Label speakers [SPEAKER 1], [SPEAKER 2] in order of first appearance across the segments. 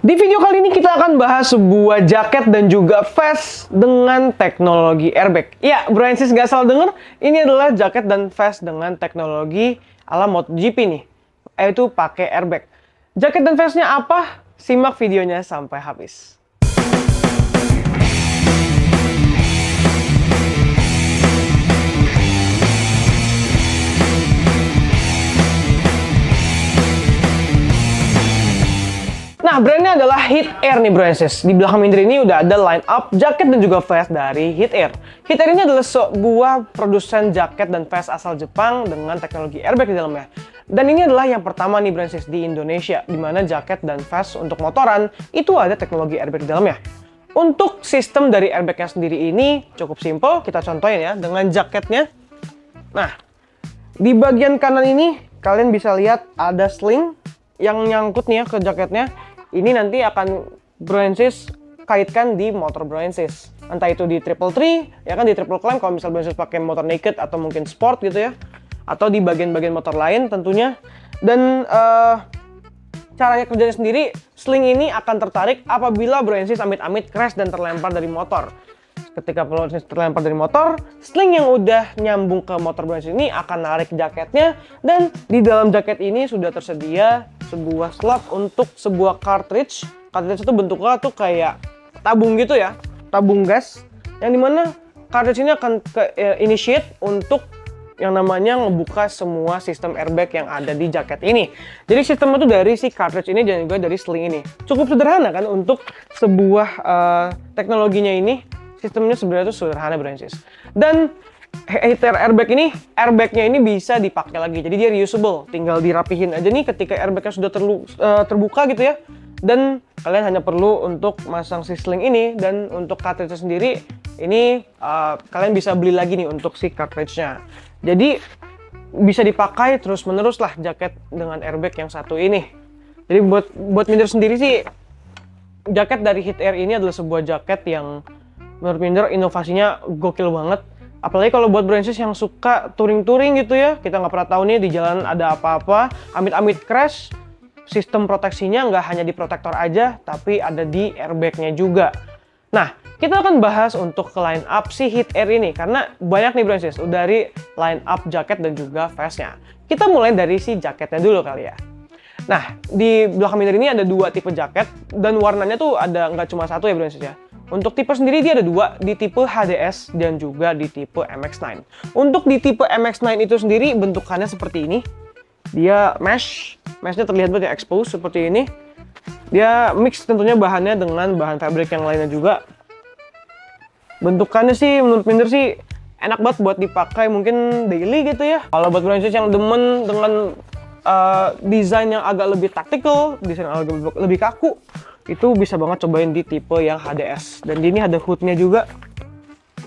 [SPEAKER 1] Di video kali ini kita akan bahas sebuah jaket dan juga vest dengan teknologi airbag. Ya, Bro and Sis nggak salah denger, ini adalah jaket dan vest dengan teknologi ala MotoGP nih, yaitu pakai airbag. Jaket dan vestnya apa? Simak videonya sampai habis. Nah, brandnya adalah Hit Air nih Bro and Sis. Di belakang Mindri ini udah ada line up jaket dan juga vest dari Hit Air. Hit Air ini adalah sebuah produsen jaket dan vest asal Jepang dengan teknologi airbag di dalamnya. Dan ini adalah yang pertama nih Bro and Sis di Indonesia, di mana jaket dan vest untuk motoran itu ada teknologi airbag di dalamnya. Untuk sistem dari airbagnya sendiri ini cukup simple, kita contohin ya dengan jaketnya. Nah, di bagian kanan ini kalian bisa lihat ada sling yang nyangkut nih ya ke jaketnya. Ini nanti akan Bro and Sis kaitkan di motor Bro and Sis. Entah itu di triple tree, ya kan di triple climb kalau misal Bro and Sis pakai motor naked atau mungkin sport gitu ya. Atau di bagian-bagian motor lain tentunya. Dan caranya kerjanya sendiri, sling ini akan tertarik apabila Bro and Sis amit-amit crash dan terlempar dari motor. Ketika Bro and Sis terlempar dari motor, sling yang udah nyambung ke motor Bro and Sis ini akan narik jaketnya. Dan di dalam jaket ini sudah tersedia sebuah slot untuk sebuah cartridge. Cartridge itu bentuknya tuh kayak tabung gitu ya, tabung gas, yang dimana cartridge ini akan initiate untuk yang namanya ngebuka semua sistem airbag yang ada di jaket ini. Jadi sistemnya tuh dari si cartridge ini dan juga dari sling ini. Cukup sederhana kan untuk sebuah teknologinya ini. Sistemnya sebenarnya tuh sederhana Bro and Sis. Dan Hit Air airbag ini, airbagnya ini bisa dipakai lagi. Jadi dia reusable, tinggal dirapihin aja nih ketika airbagnya sudah terbuka gitu ya. Dan kalian hanya perlu untuk masang si sling ini, dan untuk cartridge sendiri ini kalian bisa beli lagi nih untuk si cartridge-nya. Jadi bisa dipakai terus menerus lah jaket dengan airbag yang satu ini. Jadi buat Minder sendiri sih, jaket dari Hit Air ini adalah sebuah jaket yang menurut Minder inovasinya gokil banget. Apalagi kalau buat Bro and Sis yang suka touring-touring gitu ya, kita nggak pernah tahu nih di jalan ada apa-apa, amit-amit crash, sistem proteksinya nggak hanya di protektor aja, tapi ada di airbagnya juga. Nah, kita akan bahas untuk ke line up si Hit Air ini, karena banyak nih Bro and Sis, dari line up jaket dan juga vestnya. Kita mulai dari si jaketnya dulu kali ya. Nah, di belakang Minder ini ada dua tipe jaket, dan warnanya tuh ada nggak cuma satu ya Bro and Sis ya. Untuk tipe sendiri dia ada dua, di tipe HDS dan juga di tipe MX-9. Untuk di tipe MX-9 itu sendiri bentukannya seperti ini. Dia meshnya terlihat banget ya, expose seperti ini. Dia mix tentunya bahannya dengan bahan fabric yang lainnya juga. Bentukannya sih menurut Minder sih enak banget buat dipakai mungkin daily gitu ya. Kalau buat Bro and Sis yang demen dengan desain yang agak lebih tactical, desain yang agak lebih kaku, itu bisa banget cobain di tipe yang HDS. Dan di ini ada hoodnya juga.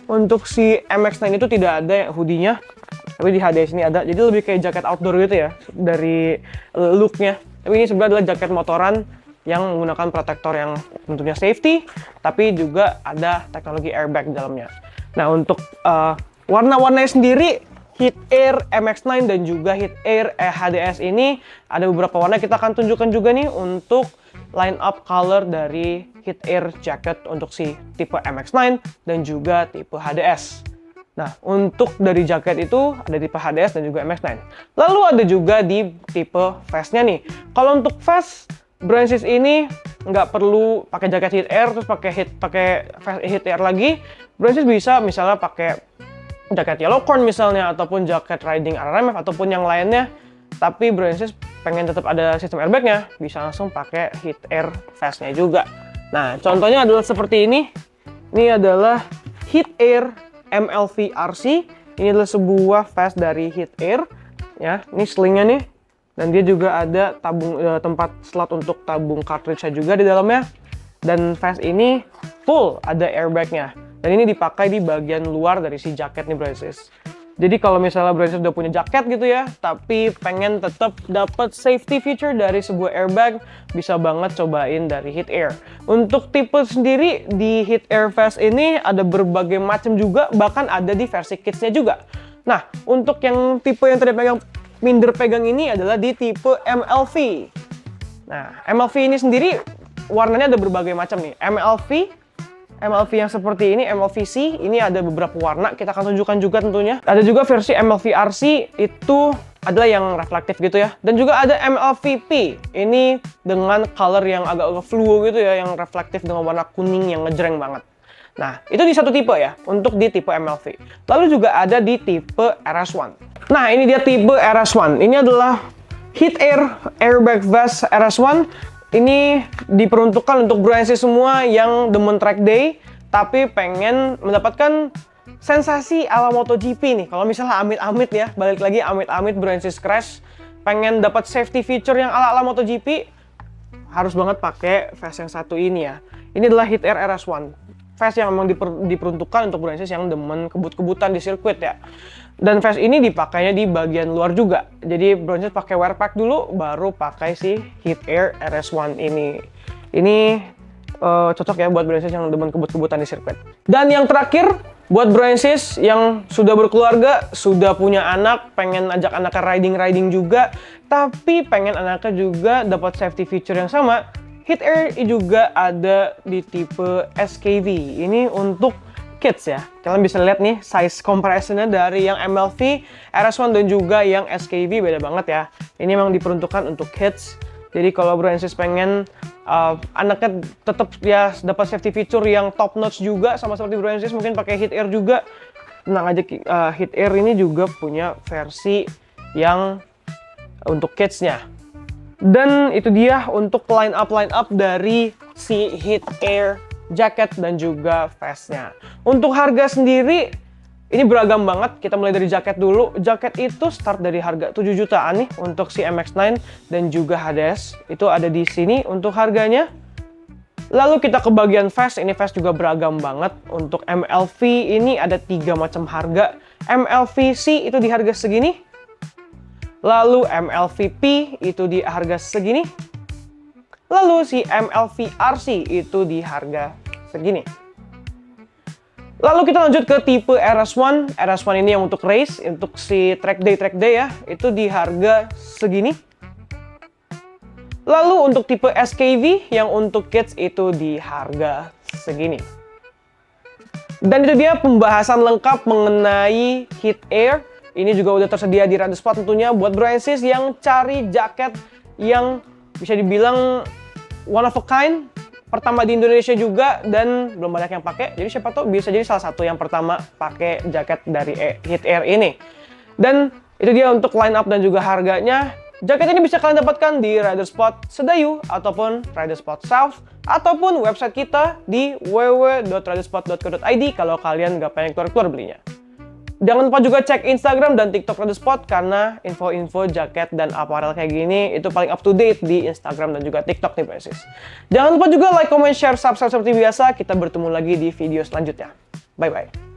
[SPEAKER 1] Untuk si MX-9 itu tidak ada hoodie-nya, tapi di HDS ini ada. Jadi lebih kayak jaket outdoor gitu ya dari look-nya. Tapi ini sebenarnya adalah jaket motoran yang menggunakan protektor yang tentunya safety, tapi juga ada teknologi airbag di dalamnya. Nah, untuk warna-warnanya sendiri, Hit Air MX-9 dan juga Hit Air HDS ini ada beberapa warna. Kita akan tunjukkan juga nih untuk line up color dari Hit Air jacket untuk si tipe MX-9 dan juga tipe HDS. Nah, untuk dari jaket itu ada tipe HDS dan juga MX-9. Lalu ada juga di tipe vestnya nih. Kalau untuk vest, Bro and Sis ini nggak perlu pakai jaket Hit Air terus pakai Hit Air lagi. Bro and Sis bisa misalnya pakai jaket Yellowcorn misalnya, ataupun jaket riding RRMF ataupun yang lainnya. Tapi Bro and Sis pengen tetap ada sistem airbagnya, bisa langsung pakai Hit Air vestnya juga. Nah, contohnya adalah seperti ini. Ini adalah Hit Air MLV RC. Ini adalah sebuah vest dari Hit Air. Ya, ini slingnya nih. Dan dia juga ada tempat slot untuk tabung cartridge-nya juga di dalamnya. Dan vest ini full ada airbagnya. Dan ini dipakai di bagian luar dari si jaket nih Bro and Sis. Jadi kalau misalnya Bro and Sis udah punya jaket gitu ya, tapi pengen tetap dapat safety feature dari sebuah airbag, bisa banget cobain dari Hit Air. Untuk tipe sendiri di Hit Air vest ini ada berbagai macam juga, bahkan ada di versi kids-nya juga. Nah, untuk yang tipe yang tadi Minder pegang ini adalah di tipe MLV. Nah, MLV ini sendiri warnanya ada berbagai macam nih. MLV yang seperti ini, MLVC, ini ada beberapa warna, kita akan tunjukkan juga tentunya. Ada juga versi MLVRC, itu adalah yang reflektif gitu ya. Dan juga ada MLVP, ini dengan color yang agak-agak fluo gitu ya, yang reflektif dengan warna kuning yang ngejreng banget. Nah, itu di satu tipe ya, untuk di tipe MLV. Lalu juga ada di tipe RS1. Nah, ini dia tipe RS1. Ini adalah Heat Air Airbag Vest RS1. Ini diperuntukkan untuk bro NC semua yang demen track day, tapi pengen mendapatkan sensasi ala MotoGP nih. Kalau misalnya amit-amit ya, balik lagi amit-amit bro NC crash, pengen dapat safety feature yang ala MotoGP, harus banget pakai vest yang satu ini ya. Ini adalah Heat Air RS1. Vest yang memang diperuntukkan untuk bro NC yang demen kebut-kebutan di sirkuit ya. Dan vest ini dipakainya di bagian luar juga. Jadi bro NC pakai wear pack dulu, baru pakai si Heat Air RS1 ini. Ini cocok ya buat bro NC yang demen kebut-kebutan di sirkuit. Dan yang terakhir, buat bro NC yang sudah berkeluarga, sudah punya anak, pengen ajak anaknya riding-riding juga, tapi pengen anaknya juga dapat safety feature yang sama, Heat Air juga ada di tipe SKV. Ini untuk kids ya. Kalian bisa lihat nih size comparison-nya dari yang MLV, RS1 dan juga yang SKV beda banget ya. Ini memang diperuntukkan untuk kids. Jadi kalau bro NC pengen anaknya tetap ya dapat safety feature yang top notch juga sama seperti bro NC mungkin pakai Heat Air juga. Tenang aja, Heat Air ini juga punya versi yang untuk kids-nya. Dan itu dia untuk line up dari si Heat Air jacket dan juga vestnya. Untuk harga sendiri ini beragam banget. Kita mulai dari jaket dulu. Jaket itu start dari harga 7 jutaan nih untuk si MX-9 dan juga Hades. Itu ada di sini untuk harganya. Lalu kita ke bagian vest. Ini vest juga beragam banget. Untuk MLV ini ada 3 macam harga. MLVC itu di harga segini. Lalu MLVP itu di harga segini. Lalu si MLVRC itu di harga segini. Lalu kita lanjut ke tipe RS1. RS1 ini yang untuk race, untuk si track day ya, itu di harga segini. Lalu untuk tipe SKV yang untuk kids itu di harga segini. Dan itu dia pembahasan lengkap mengenai Heat Air. Ini juga udah tersedia di Rider Spot tentunya buat bro NC yang cari jaket yang bisa dibilang one of a kind, pertama di Indonesia juga dan belum banyak yang pakai. Jadi siapa tahu bisa jadi salah satu yang pertama pakai jaket dari Heat Air ini. Dan itu dia untuk line up dan juga harganya. Jaket ini bisa kalian dapatkan di Rider Spot Sedayu ataupun Rider Spot South ataupun website kita di www.riderspot.co.id kalau kalian nggak pengen keluar-keluar belinya. Jangan lupa juga cek Instagram dan TikTok Rider Spot karena info-info jaket dan apparel kayak gini itu paling up to date di Instagram dan juga TikTok nih Bro. Jangan lupa juga like, comment, share, subscribe seperti biasa. Kita bertemu lagi di video selanjutnya. Bye-bye.